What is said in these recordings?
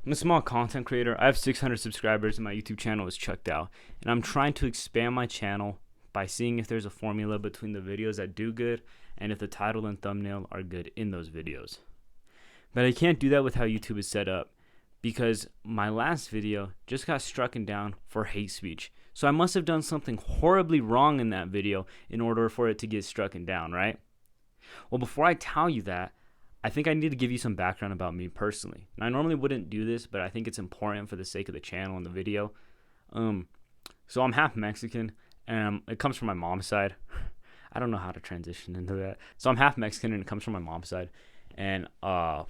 I'm a small content creator. I have 600 subscribers and my YouTube channel is checked out. And I'm trying to expand my channel by seeing if there's a formula between the videos that do good and if the title and thumbnail are good in those videos. But I can't do that with how YouTube is set up because my last video just got struck down for hate speech. So I must have done something horribly wrong in that video in order for it to get struck down, right? Well, before I tell you that, I think I need to give you some background about me personally. And I normally wouldn't do this, but I think it's important for the sake of the channel and the video. So I'm half Mexican, and it comes from my mom's side. I don't know how to transition into that. So I'm half Mexican, and it comes from my mom's side. And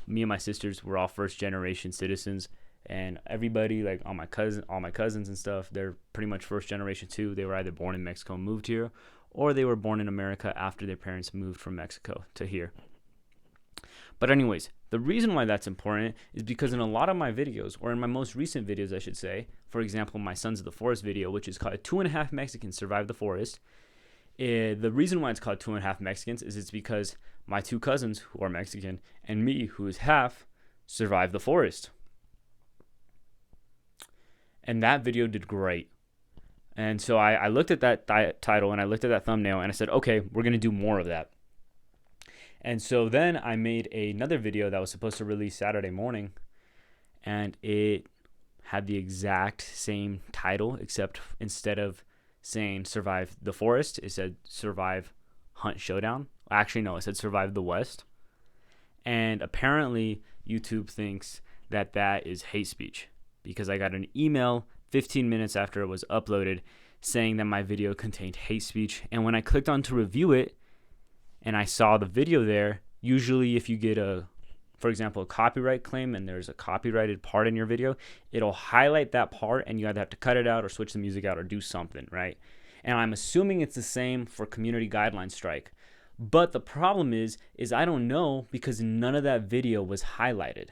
me and my sisters were all first-generation citizens. And everybody, like all my cousins and stuff, they're pretty much first generation too. They were either born in Mexico and moved here, or they were born in America after their parents moved from Mexico to here. But anyways, the reason why that's important is because in a lot of my videos, or in my most recent videos, I should say, for example, my Sons of the Forest video, which is called 2.5 Mexicans Survive the Forest. The reason why it's called 2.5 Mexicans is it's because my two cousins, who are Mexican, and me, who is half, survived the forest. And that video did great. And so I looked at that title and I looked at that thumbnail and I said, okay, we're going to do more of that. And so then I made another video that was supposed to release Saturday morning, and it had the exact same title, except instead of saying Survive the Forest, it said Survive Hunt Showdown. Actually, no, it said Survive the West. And apparently YouTube thinks that that is hate speech, because I got an email 15 minutes after it was uploaded saying that my video contained hate speech. And when I clicked on to review it and I saw the video there, usually if you get for example, a copyright claim and there's a copyrighted part in your video, it'll highlight that part and you either have to cut it out or switch the music out or do something, right? And I'm assuming it's the same for community guideline strike. But the problem is I don't know, because none of that video was highlighted.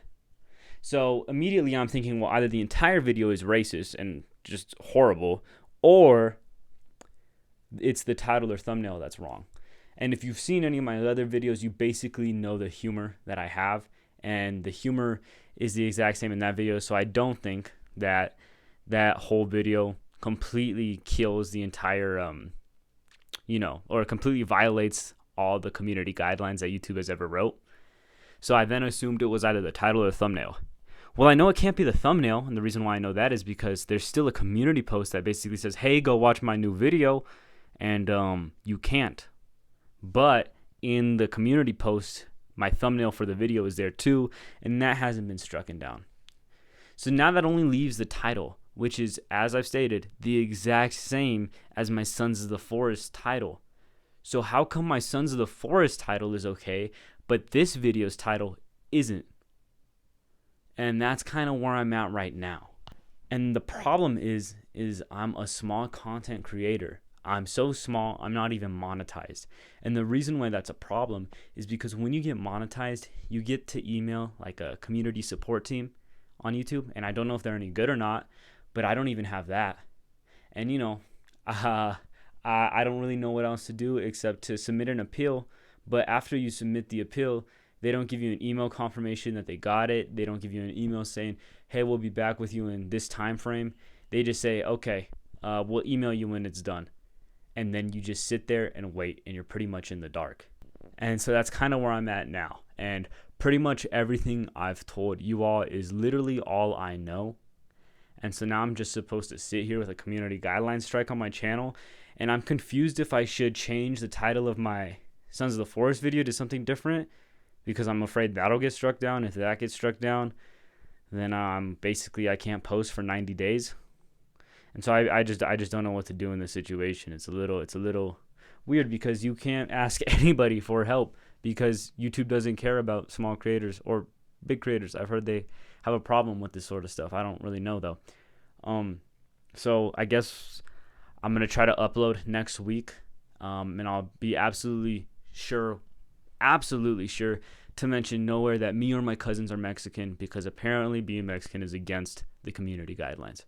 So immediately I'm thinking, well, either the entire video is racist and just horrible, or it's the title or thumbnail that's wrong. And if you've seen any of my other videos, you basically know the humor that I have, and the humor is the exact same in that video. So I don't think that that whole video completely kills the entire, or completely violates all the community guidelines that YouTube has ever wrote. So I then assumed it was either the title or the thumbnail. Well, I know it can't be the thumbnail, and the reason why I know that is because there's still a community post that basically says, hey, go watch my new video, and you can't. But in the community post, my thumbnail for the video is there too, and that hasn't been struck down. So now that only leaves the title, which is, as I've stated, the exact same as my Sons of the Forest title. So how come my Sons of the Forest title is okay, but this video's title isn't? And that's kind of where I'm at right now. And the problem is I'm a small content creator. I'm so small, I'm not even monetized. And the reason why that's a problem is because when you get monetized, you get to email like a community support team on YouTube. And I don't know if they're any good or not, but I don't even have that. And I don't really know what else to do except to submit an appeal. But after you submit the appeal, they don't give you an email confirmation that they got it. They don't give you an email saying, hey, we'll be back with you in this time frame. They just say, okay, we'll email you when it's done. And then you just sit there and wait, and you're pretty much in the dark. And so that's kind of where I'm at now. And pretty much everything I've told you all is literally all I know. And so now I'm just supposed to sit here with a community guideline strike on my channel. And I'm confused if I should change the title of my Sons of the Forest video to something different, because I'm afraid that'll get struck down. If that gets struck down, then basically I can't post for 90 days. And so I just don't know what to do in this situation. It's a little weird because you can't ask anybody for help because YouTube doesn't care about small creators or big creators. I've heard they have a problem with this sort of stuff. I don't really know though. So I guess I'm gonna try to upload next week, and I'll be absolutely sure to mention nowhere that me or my cousins are Mexican, because apparently being Mexican is against the community guidelines.